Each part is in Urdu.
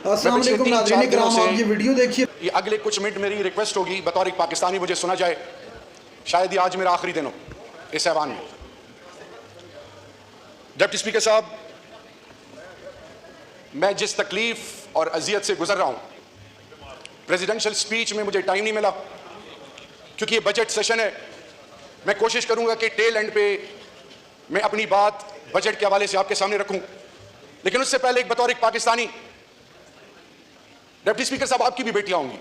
السلام علیکم ناظرین کرام، آپ یہ ویڈیو دیکھیے۔ اگلے کچھ منٹ میری ریکویسٹ ہوگی بطور ایک پاکستانی مجھے سنا جائے، شاید یہ آج میرا آخری دن ہو اس ایوان میں۔ ڈپٹی اسپیکر صاحب، میں جس تکلیف اور اذیت سے گزر رہا ہوں، پریزیڈنشل سپیچ میں مجھے ٹائم نہیں ملا کیونکہ یہ بجٹ سیشن ہے۔ میں کوشش کروں گا کہ ٹیل اینڈ پہ میں اپنی بات بجٹ کے حوالے سے آپ کے سامنے رکھوں، لیکن اس سے پہلے ایک بطور ایک پاکستانی، ڈپٹی اسپیکر صاحب آپ کی بھی بیٹیاں ہوں گی،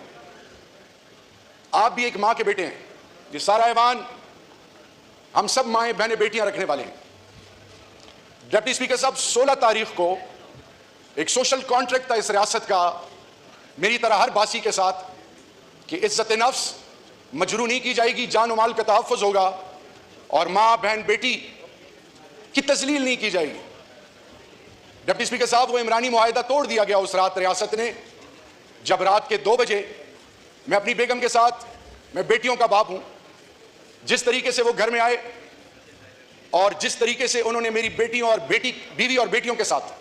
آپ بھی ایک ماں کے بیٹے ہیں۔ یہ سارا ایوان ہم سب مائیں بہنیں بیٹیاں رکھنے والے ہیں۔ ڈپٹی اسپیکر صاحب، 16 تاریخ کو ایک سوشل کانٹریکٹ تھا اس ریاست کا میری طرح ہر باسی کے ساتھ کہ عزت نفس مجروح نہیں کی جائے گی، جان و مال کا تحفظ ہوگا اور ماں بہن بیٹی کی تذلیل نہیں کی جائے گی۔ ڈپٹی اسپیکر صاحب، وہ عمرانی معاہدہ توڑ دیا گیا اس رات ریاست نے، جب رات کے 2 بجے میں اپنی بیگم کے ساتھ، میں بیٹیوں کا باپ ہوں، جس طریقے سے وہ گھر میں آئے اور جس طریقے سے انہوں نے میری بیٹیوں اور بیوی اور بیٹیوں کے ساتھ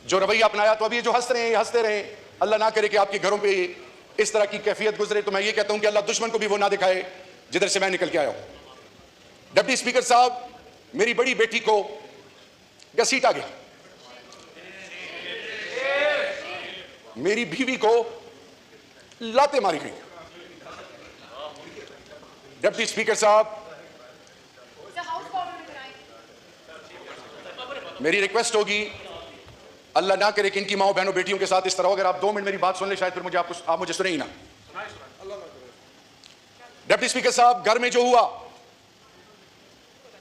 جو رویہ اپنایا، تو ابھی یہ جو ہنس رہے ہیں یہ ہنستے رہیں، اللہ نہ کرے کہ آپ کے گھروں پہ اس طرح کی کیفیت گزرے۔ تو میں یہ کہتا ہوں کہ اللہ دشمن کو بھی وہ نہ دکھائے جدھر سے میں نکل کے آیا ہوں۔ ڈپٹی اسپیکر صاحب، میری بڑی بیٹی کو گھسیٹا گیا، میری بیوی کو لاتیں ماری گئی۔ ڈپٹی اسپیکر صاحب، میری ریکویسٹ ہوگی، اللہ نہ کرے کہ ان کی ماں بہنوں بیٹیوں کے ساتھ اس طرح ہو۔ اگر آپ 2 منٹ میری بات سن لیں، شاید پھر آپ مجھے سنیں ہی نا۔ ڈپٹی اسپیکر صاحب، گھر میں جو ہوا،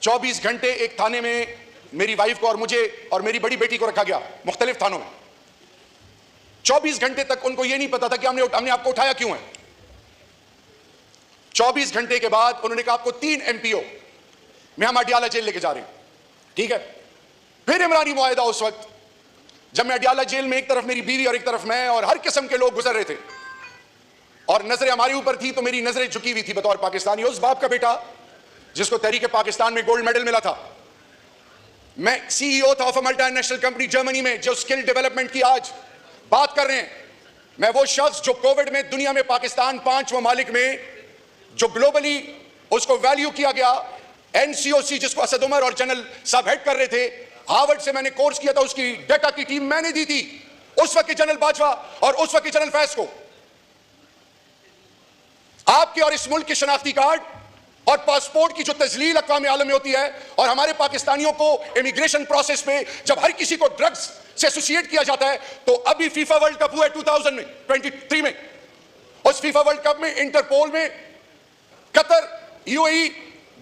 24 گھنٹے ایک تھانے میں میری وائف کو اور مجھے اور میری بڑی بیٹی کو رکھا گیا، مختلف تھانوں میں۔ 24 گھنٹے تک ان کو یہ نہیں پتا تھا کہ ہم نے آپ کو اٹھایا کیوں ہے۔ 24 گھنٹے کے بعد انہوں نے کہا آپ کو 3 MPO میں ہم اڈیالہ جیل لے کے جا رہے ہیں، ٹھیک ہے۔ پھر عمرانی معاہدہ اس وقت جب میں اڈیالہ جیل میں ایک طرف میری بیوی اور ایک طرف میں اور ہر قسم کے لوگ گزر رہے تھے اور نظریں ہمارے اوپر تھی، تو میری نظریں جھکی ہوئی تھی بطور پاکستانی، اس باپ کا بیٹا جس کو تحریک پاکستان میں گولڈ میڈل ملا تھا۔ میں CEO تھا of a multi national company Germany میں جو اسکل ڈیولپمنٹ کی آج بات کر رہے ہیں۔ میں وہ شخص جو کووڈ میں دنیا میں پاکستان 5 ممالک میں جو گلوبلی اس کو ویلیو کیا گیا، NCOC جس کو اسد عمر اور جنرل صاحب ہیڈ کر رہے تھے، ہارورڈ سے میں نے کورس کیا تھا، اس کی ڈیٹا کی ٹیم میں نے دی تھی اس وقت کے جنرل باجوہ اور اس وقت کے جنرل فیض کو۔ آپ کے اور اس ملک کے شناختی کارڈ اور پاسپورٹ کی جو تذلیل اقوام عالم میں ہوتی ہے، اور ہمارے پاکستانیوں کو امیگریشن پروسیس پہ جب ہر کسی کو ڈرگز سے ایسوسیٹ کیا جاتا ہے، تو ابھی فیفا ورلڈ کپ ہوا ہے 2023 میں، اس فیفا ورلڈ کپ میں انٹرپول میں قطر، UAE،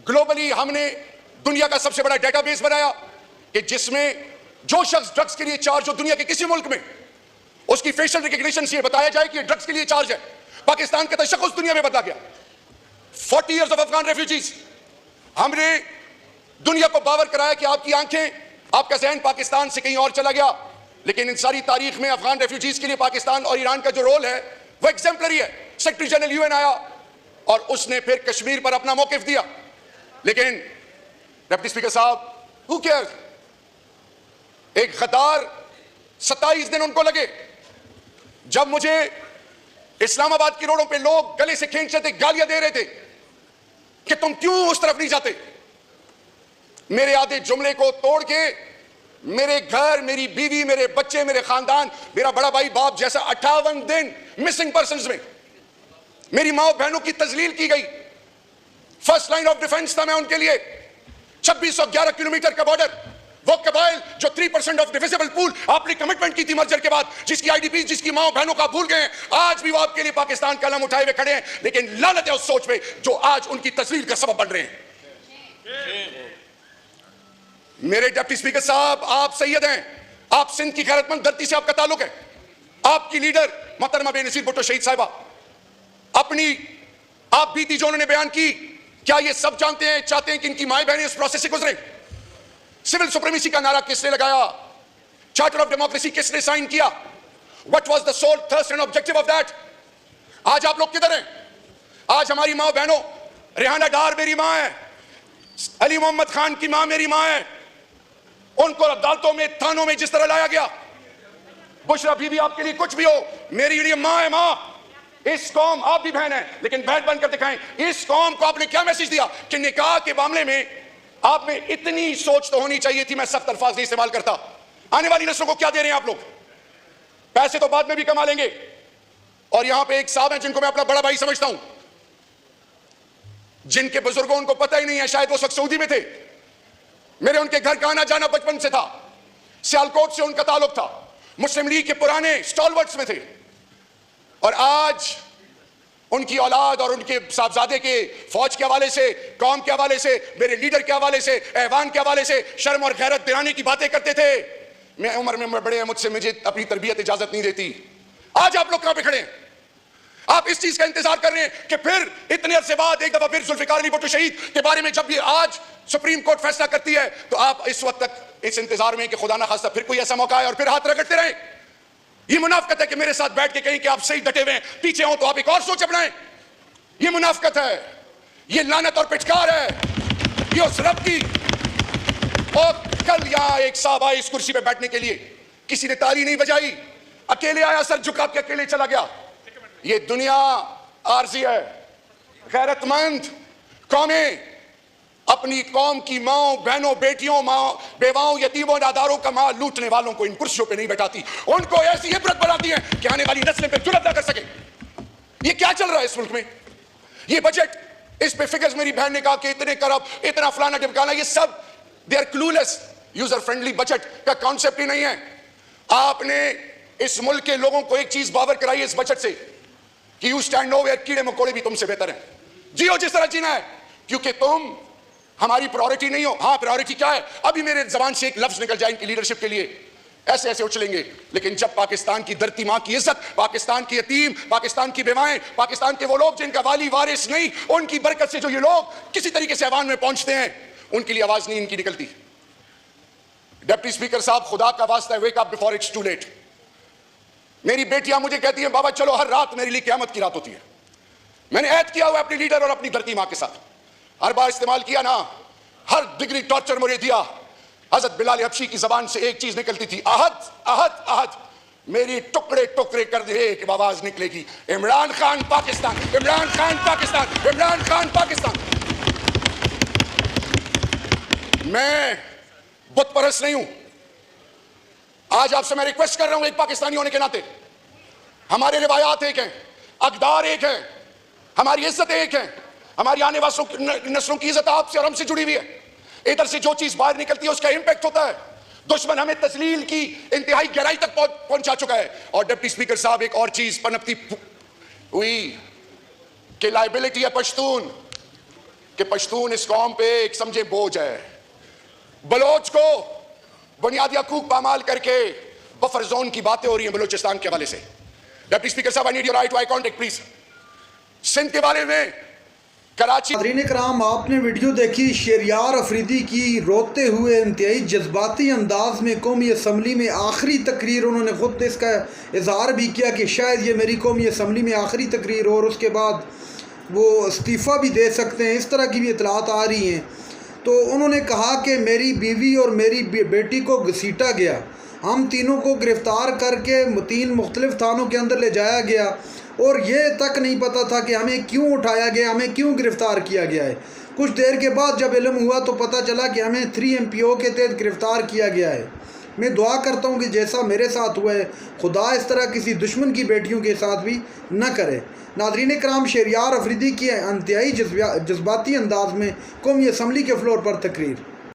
گلوبلی ہم نے دنیا کا سب سے بڑا ڈیٹا بیس بنایا کہ جس میں جو شخص ڈرگز کے لیے چارج ہو دنیا کے کسی ملک میں، اس کی فیشل ریکگنیشن سے یہ بتایا جائے کہ یہ ڈرگز کے لیے چارج ہے۔ پاکستان کا تشخص دنیا میں بدلا گیا۔ 40 years of افغان ریفیوجیز، ہم نے دنیا کو باور کرایا کہ آپ کی آنکھیں، آپ کا ذہن پاکستان سے کہیں اور چلا گیا، لیکن ان ساری تاریخ میں افغان ریفیوجیز کے لیے پاکستان اور ایران کا جو رول ہے وہ ایگزمپلری ہے۔ سیکرٹری جنرل UN آیا اور اس نے پھر کشمیر پر اپنا موقف دیا، لیکن ڈپٹی اسپیکر صاحب، who cares؟ ایک غدار 27 دن ان کو لگے، جب مجھے اسلام آباد کی روڈوں پہ لوگ گلے سے کھینچتے تھے، گالیاں دے رہے تھے کہ تم کیوں اس طرف نہیں جاتے۔ میرے آدھے جملے کو توڑ کے میرے گھر، میری بیوی، میرے بچے، میرے خاندان، میرا بڑا بھائی باپ جیسا 58 دن مسنگ پرسنز میں میری ماں بہنوں کی تذلیل کی گئی۔ فرسٹ لائن آف ڈیفنس تھا میں ان کے لیے۔ 2611 کلومیٹر کا بارڈر، وہ قبائل جو 3% آف ڈیویزبل پول آپ نے کمٹمنٹ کی تھی مرجر کے بعد، جس کی IDPs، جس کی ماں بہنوں کا بھول گئے ہیں، آج بھی وہ آپ کے لیے پاکستان کا علم اٹھائے ہوئے کھڑے ہیں، لیکن لعنت ہے اس سوچ پہ جو آج ان کی تذلیل کا سبب بن رہے ہیں۔ میرے ڈپٹی اسپیکر صاحب، آپ سید ہیں، آپ سندھ کی غیرت مند دھرتی سے آپ کا تعلق ہے۔ آپ کی لیڈر محترمہ بے نظیر بھٹو شہید صاحبہ، اپنی آپ بیتی جو انہوں نے بیان کی، کیا یہ سب جانتے ہیں، چاہتے ہیں کہ ان کی مائیں بہنیں اس پروسیس سے گزریں؟ سول سپریمیسی کا نعرہ کس نے لگایا؟ چارٹر آف ڈیموکریسی کس نے سائن کیا؟ What was the sole thrust and objective of that؟ آج آپ لوگ کدھر ہیں؟ آج ہماری ماں بہنوں، ریحانہ ڈار میری ماں ہے، علی محمد خان کی ماں میری ماں ہے، ان کو عدالتوں میں، تھانوں میں جس طرح لایا گیا، بشرا بیوی آپ کے لیے کچھ بھی ہو، میری لیے ماں ہے ماں. اس قوم، آپ بھی بہن ہیں لیکن بہن بن کر دکھائیں. اس قوم کو آپ نے کیا میسج دیا کہ نکاح کے معاملے میں آپ میں اتنی سوچ تو ہونی چاہیے تھی. میں سخت الفاظ نہیں استعمال کرتا. آنے والی نسلوں کو کیا دے رہے ہیں آپ لوگ؟ پیسے تو بعد میں بھی کما لیں گے. اور یہاں پہ ایک صاحب ہیں جن کو میں اپنا بڑا بھائی سمجھتا ہوں، جن کے بزرگوں ان کو پتہ ہی نہیں ہے، شاید وہ وقت سعودی میں تھے. میرے ان کے گھر کا آنا جانا بچپن سے تھا. سیالکوٹ سے ان کا تعلق تھا. مسلم لیگ کے پرانے سٹالورٹس میں تھے. اور آج ان کی اولاد اور ان کے صاحبزادے کے فوج کے حوالے سے، قوم کے حوالے سے، میرے لیڈر کے حوالے سے، ایوان کے حوالے سے شرم اور غیرت دلانے کی باتیں کرتے تھے. میں عمر میں بڑے ہیں مجھ سے، مجھے اپنی تربیت اجازت نہیں دیتی. آج آپ لوگ کہاں پہ کھڑے ہیں؟ آپ اس چیز کا انتظار کر رہے ہیں کہ پھر اتنے عرصے بعد ایک دفعہ پھر ذوالفقار علی بھٹو شہید کے بارے میں جب یہ آج سپریم کورٹ فیصلہ کرتی ہے تو آپ اس وقت تک اس انتظار میں کہ خدا نہ خواستہ پھر کوئی ایسا موقع ہے اور پھر ہاتھ رگڑتے رہیں. یہ منافقت ہے کہ میرے ساتھ بیٹھ کے کہیں کہ آپ صحیح ڈٹے ہوئے ہیں، پیچھے ہوں تو آپ ایک اور سوچ اپنائیں. یہ منافقت ہے، یہ لعنت اور پچکار ہے، یہ اس رب کی. اور کل یہاں ایک صاحب آئے اس کرسی پہ بیٹھنے کے لیے، کسی نے تالی نہیں بجائی، اکیلے آیا، سر جھکا کے اکیلے چلا گیا. یہ دنیا عارضی ہے. غیرت مند قومیں اپنی قوم کی ماں، بہنوں، بیٹیوں، ماں، بیواؤں، یتیموں، ناداروں کا مال لوٹنے والوں کو ان کرسیوں پہ نہیں بیٹھاتی. ان کو ایسی عبرت بناتی ہیں کہ آنے والی نسلیں پہ جرأت نہ کر سکے. یہ کیا چل رہا ہے اس ملک میں؟ یہ بجٹ، اس پہ فگرز میری بہن نے کہا کہ اتنے کرب، اتنا فلانا ڈمکانا، یہ سب they are clueless. User friendly budget کا کانسیپٹ ہی نہیں ہے. آپ نے اس ملک کے لوگوں کو ایک چیز باور کرائی اس بجٹ سے کہ یو اسٹینڈ نو ویئر، کیڑے مکوڑے بھی تم سے بہتر ہیں. جیو جس طرح جینا ہے، کیونکہ تم ہماری پرائورٹی نہیں ہو. ہاں پرائورٹی کیا ہے؟ ابھی میرے زبان سے ایک لفظ نکل جائے ان کی لیڈرشپ کے لیے، ایسے ایسے اچھلیں گے. لیکن جب پاکستان کی دھرتی ماں کی عزت، پاکستان کے یتیم، پاکستان کی بیوائیں، پاکستان کے وہ لوگ جن کا والی وارث نہیں، ان کی برکت سے جو یہ لوگ کسی طریقے سے ایوان میں پہنچتے ہیں، ان کے لیے آواز نہیں ان کی نکلتی. ڈپٹی اسپیکر صاحب، خدا کا واسطہ ہے، wake up before it's too late. میری بیٹیاں مجھے کہتی ہیں بابا چلو، ہر رات میرے لیے قیامت کی رات ہوتی ہے. میں نے عہد کیا ہوا اپنی لیڈر اور اپنی دھرتی ماں کے ساتھ، ہر بار استعمال کیا نا، ہر ڈگری ٹارچر مجھے دیا. حضرت بلال حبشی کی زبان سے ایک چیز نکلتی تھی، احد احد احد. میری ٹکڑے ٹکڑے کر دے ایک آواز نکلے گی، عمران خان پاکستان، عمران خان پاکستان، عمران خان پاکستان. میں بت پرست نہیں ہوں. آج آپ سے میں ریکویسٹ کر رہا ہوں ایک پاکستانی ہونے کے ناطے، ہمارے روایات ایک ہیں، اقدار ایک ہیں، ہماری عزت ایک ہیں، ہماری آنے والی نسلوں کی عزت آپ سے اور ہم سے جڑی ہوئی ہے. ادھر سے جو چیز باہر نکلتی ہے اس کا امپیکٹ ہوتا ہے. دشمن ہمیں تذلیل کی انتہائی گہرائی تک پہنچا چکا ہے. اور ڈپٹی اسپیکر صاحب، ایک اور چیز پنپتی ہوئی کہ لائبلٹی ہے پشتون، کہ پشتون اس قوم پہ ایک سمجھے بوجھ ہے. بلوچ کو بنیادی حقوق پامال کر کے بفر زون کی باتیں ہو رہی ہیں بلوچستان کے حوالے سے. ڈپٹی اسپیکر صاحب، I need your eye to eye contact please. Sindh کے بارے میں کراچی. ناظرین کرام، آپ نے ویڈیو دیکھی شہریار افریدی کی روتے ہوئے انتہائی جذباتی انداز میں قومی اسمبلی میں آخری تقریر. انہوں نے خود اس کا اظہار بھی کیا کہ شاید یہ میری قومی اسمبلی میں آخری تقریر ہو اور اس کے بعد وہ استعفیٰ بھی دے سکتے ہیں. اس طرح کی بھی اطلاعات آ رہی ہیں. تو انہوں نے کہا کہ میری بیوی اور میری بیٹی کو گھسیٹا گیا، ہم تینوں کو گرفتار کر کے 3 مختلف تھانوں کے اندر لے جایا گیا اور یہ تک نہیں پتہ تھا کہ ہمیں کیوں اٹھایا گیا، ہمیں کیوں گرفتار کیا گیا ہے. کچھ دیر کے بعد جب علم ہوا تو پتہ چلا کہ ہمیں 3 MPO کے تحت گرفتار کیا گیا ہے. میں دعا کرتا ہوں کہ جیسا میرے ساتھ ہوا ہے خدا اس طرح کسی دشمن کی بیٹیوں کے ساتھ بھی نہ کرے. ناظرین کرام، شہریار افریدی کی انتہائی جذباتی انداز میں قومی اسمبلی کے فلور پر تقریر.